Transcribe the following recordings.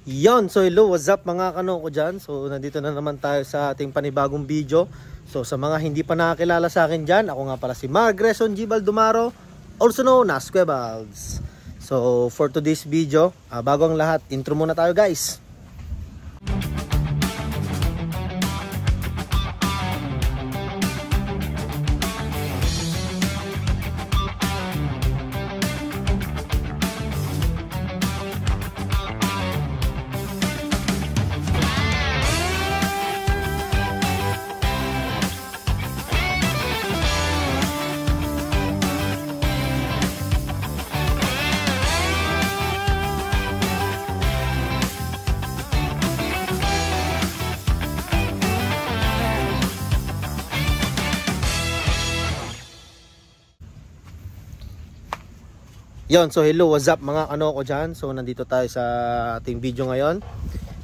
Yon, so hello, what's up mga kano ko dyan. So nandito na naman tayo sa ating panibagong video. So sa mga hindi pa nakakilala sa akin dyan, ako nga pala si Margreson G. Baldumaro, also known as Quebalds. So for today's video, bago ang lahat, intro muna tayo guys. Yon, so hello, what's up mga kano ko dyan. So nandito tayo sa ating video ngayon.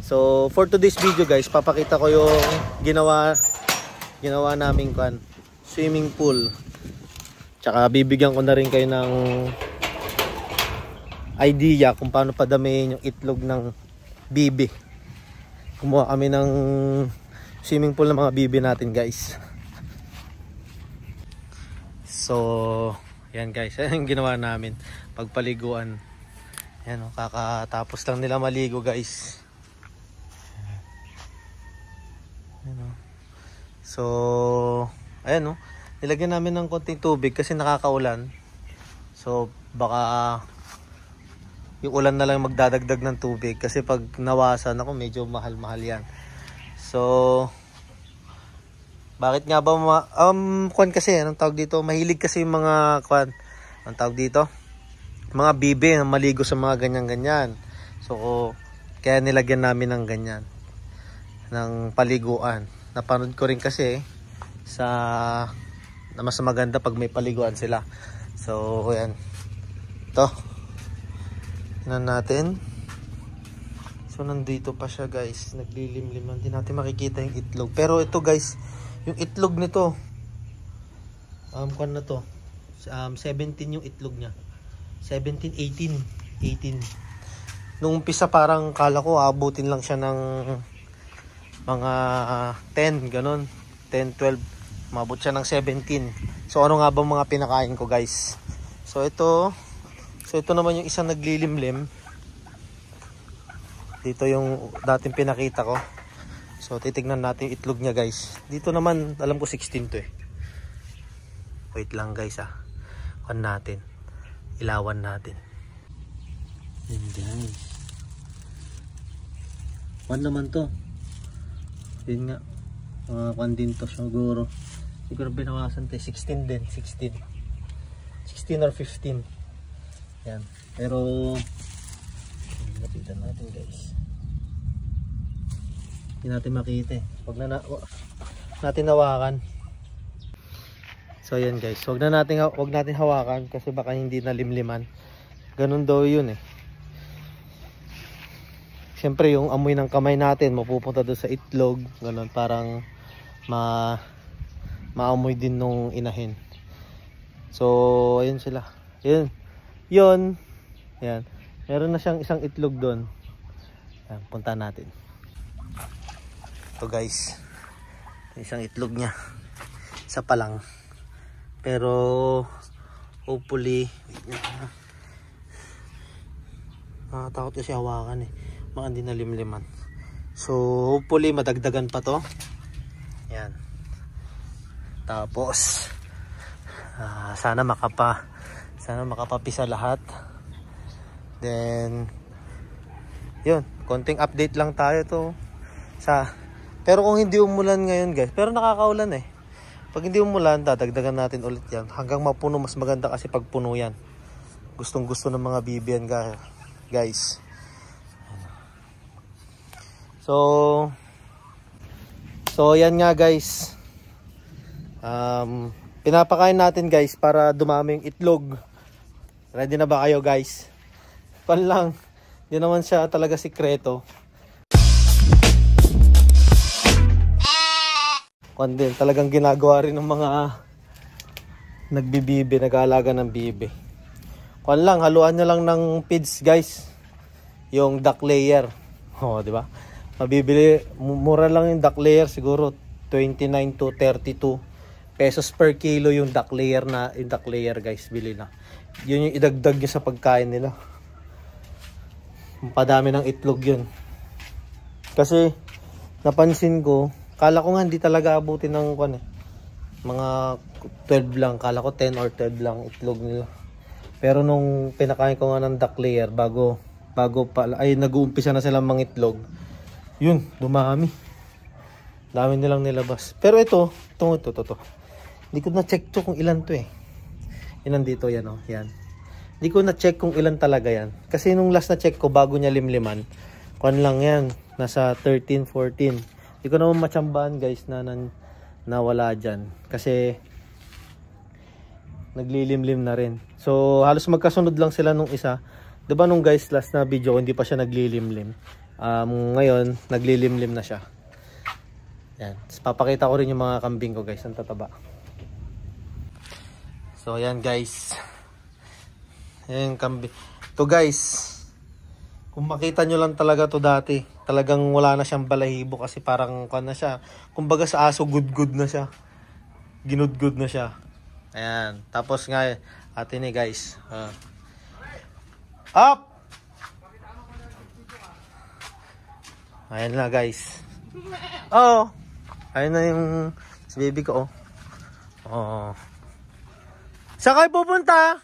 So for today's video guys, papakita ko yung ginawa naming swimming pool. Tsaka bibigyan ko na rin kayo ng idea kung paano padamihin yung itlog ng bibi. Kumuha kami ng swimming pool ng mga bibi natin guys. So yan guys, yan yung ginawa namin pagpaliguan. Yan o, kakatapos lang nila maligo guys. Yan o. So ayan o, nilagyan namin ng konting tubig kasi nakakaulan. So baka yung ulan na lang magdadagdag ng tubig, kasi pag nawasan ako medyo mahal-mahal yan. So bakit nga ba kwan kasi, anong tawag dito? Mahilig kasi yung mga kwan, anong tawag dito? Mga bibi na maligo sa mga ganyan-ganyan. So kaya nilagyan namin ng ganyan, ng paliguan. Napanood ko rin kasi na mas maganda pag may paliguan sila. So yan. Ito. Tingnan natin. So nandito pa siya guys, naglilimlim. Hindi natin makikita yung itlog. Pero ito guys, yung itlog nito, kwan na to, 17 yung itlog niya. 17, 18. Nung umpisa parang kala ko abutin lang siya ng mga 10, ganun. 10, 12. Mabot siya ng 17. So ano nga ba mga pinakain ko guys? So ito naman yung isang naglilimlim. Dito yung dating pinakita ko. So titignan natin yung itlog niya guys. Dito naman alam ko 16 to eh. Wait lang guys Kuhan natin. Ilawan natin. Yan guys. Kuhan naman to. Yun nga. Kuhan din to siguro. Siguro binawasan to 16 din. 16 or 15. Yan. Pero lapitan natin guys. Hindi natin makita eh. Huwag natin hawakan. So yan guys, huwag natin hawakan kasi baka hindi nalimliman. Ganun daw yun eh. Siyempre yung amoy ng kamay natin mapupunta doon sa itlog. Ganun, parang maamoy din nung inahin. So ayun sila. Yun. Yan. Meron na siyang isang itlog doon. Yan, punta natin. Ito guys, isang itlog niya, isa pa lang, pero hopefully nakatakot kasi hawakan eh, baka hindi nalimliman. So hopefully madagdagan pa to. Yan, tapos sana makapapisa lahat. Then yun, konting update lang tayo to pero kung hindi umulan ngayon guys, pero nakakaulan eh. Pag hindi umulan, dadagdagan natin ulit yan hanggang mapuno. Mas maganda kasi pag puno yan. Gustong gusto ng mga bibiyan guys. So yan nga guys. Pinapakain natin guys para dumami yung itlog. Ready na ba kayo guys? Pan lang, hindi naman siya talaga sikreto. Din, talagang ginagawa rin ng mga nagbibibi, nag-aalaga ng bibi. Kuan lang, haluan nyo lang ng feeds guys, yung duck layer. Oh, di ba? Mabibili, mura lang yung duck layer siguro 29 to 32 pesos per kilo yung duck layer guys, bili na. Yun yung idagdag nyo sa pagkain nila. Padami ng itlog yun. Kasi napansin ko, kala ko nga hindi talaga abutin ng mga 12 lang, kala ko 10 or 12 lang itlog nila. Pero nung pinakain ko nga ng duck layer bago pala ay nag-uumpisa na silang mangitlog, yun, dumami. Dami nilang nilabas. Pero ito. Hindi ko na check to kung ilan to eh. Yan nandito, yan oh, yan. Hindi ko na check kung ilan talaga yan. Kasi nung last na check ko bago niya limliman, kuan lang yan, nasa 13, 14. Hindi ko naman matsambahan guys na nawala dyan. Kasi naglilimlim na rin. So halos magkasunod lang sila nung isa. Diba nung guys last na video hindi pa siya naglilimlim. Ngayon naglilimlim na siya. Yan. Papakita ko rin yung mga kambing ko guys, ang tataba. So ayan guys. Ayan kambing. To guys, kung makita nyo lang talaga to dati, talagang wala na siyang balahibo kasi parang na siya. Kumbaga sa aso good na siya. Ginudgud na siya. Ayan. Tapos nga atin eh guys. Up! Ayan na guys. Oh! Ayun na yung si baby ko, oh. Oh. Saan kayo pupunta?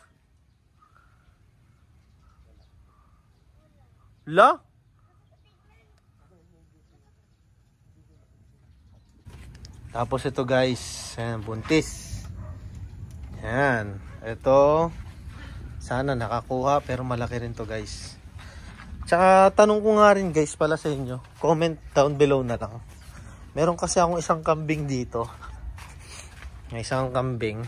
La? Tapos ito guys, ayan, buntis. Ayan. Ito, sana nakakuha pero malaki rin to guys. Tsaka tanong ko nga rin guys pala sa inyo, comment down below na lang. Meron kasi akong isang kambing dito. May isang kambing.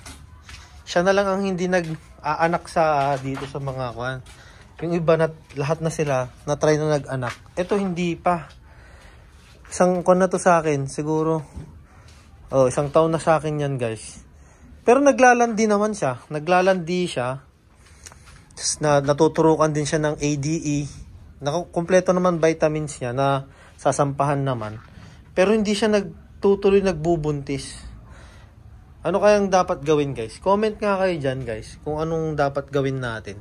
Siya na lang ang hindi nag-aanak sa dito sa mga kwan. Yung iba na lahat na sila na try na nag-anak. Ito hindi pa. Isang kwan na to sa akin siguro. Oh, isang taon na sa akin yan guys. Pero naglalandi naman siya. Naglalandi siya. Tapos natuturukan din siya ng ADE. Kompleto naman vitamins niya na sasampahan naman. Pero hindi siya nagtutuloy nagbubuntis. Ano kayang dapat gawin guys? Comment nga kayo dyan guys kung anong dapat gawin natin.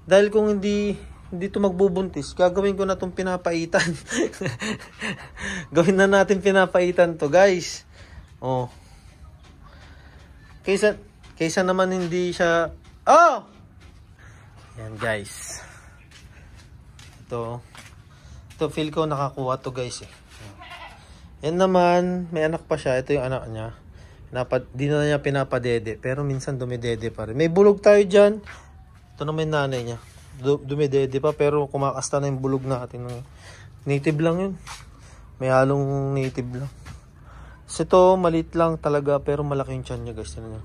Dahil kung hindi ito magbubuntis, gagawin ko na itong pinapaitan. Gawin na natin pinapaitan to guys. Oh. Kaysa naman hindi siya... Oh! Yan guys. Ito feel ko nakakuha to guys eh. Yan naman, may anak pa siya. Ito yung anak niya. Di na niya pinapadede. Pero minsan dumidede pa rin. May bulog tayo dyan. Ito naman yung nanay niya. Dumidede pa pero kumakasta na yung bulog natin. Native lang yun. May halong native lang. So ito, maliit lang talaga. Pero malaki yung tiyan niya guys. Tignan niyo.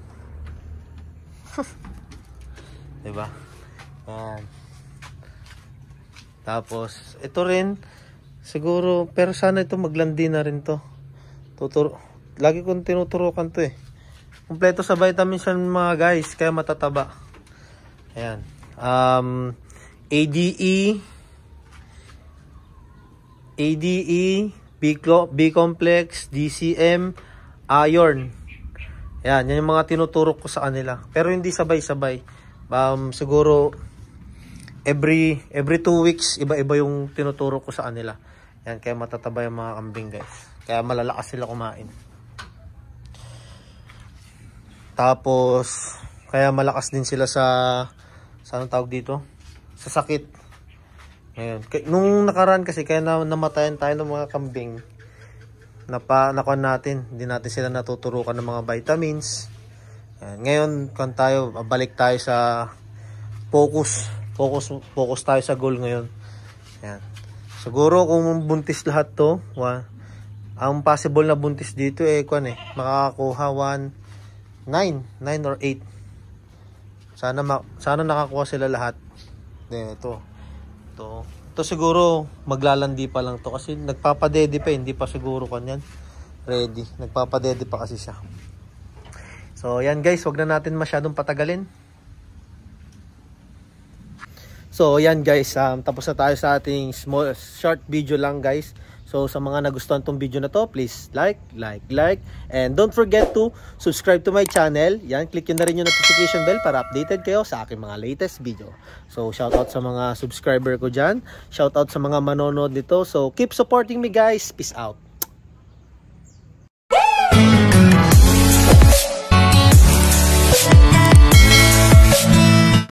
Diba? Yan. Tapos, ito rin. Siguro, pero sana ito maglandi na rin to. Lagi kong tinuturukan to eh. Kompleto sa vitamins yan mga guys, kaya matataba. Ayan. ADE, B-complex, DCM, iron. Ayan, yan yung mga tinuturok ko sa kanila. Pero hindi sabay-sabay. Siguro, every 2 weeks, iba-iba yung tinuturok ko sa kanila. Yan, kaya matataba yung mga kambing guys. Kaya malalakas sila kumain. Tapos, kaya malakas din sila sa anong tawag dito? Sa sakit. Ngayon, nung nakaraan kasi, kaya namatayan tayo ng mga kambing. Nakuha natin. Hindi natin sila natuturukan ng mga vitamins. Yan. Ngayon, balik tayo sa focus tayo sa goal ngayon. Yan. Siguro kung buntis lahat to, ang possible na buntis dito makakakuha 9 or 8. Sana nakakuha sila lahat. Ito siguro maglalandi pa lang to kasi nagpapadede pa, hindi pa siguro kanyan ready. Nagpapadede pa kasi siya. So yan guys, wag na natin masyadong patagalin. So yan guys, tapos na tayo sa ating short video lang guys. So sa mga nagustuhan tong video na to, please like, and don't forget to subscribe to my channel. Yan, click nyo na rin yung notification bell para updated kayo sa aking mga latest video. So shoutout sa mga subscriber ko dyan, shoutout sa mga manonood nito. So keep supporting me guys, peace out.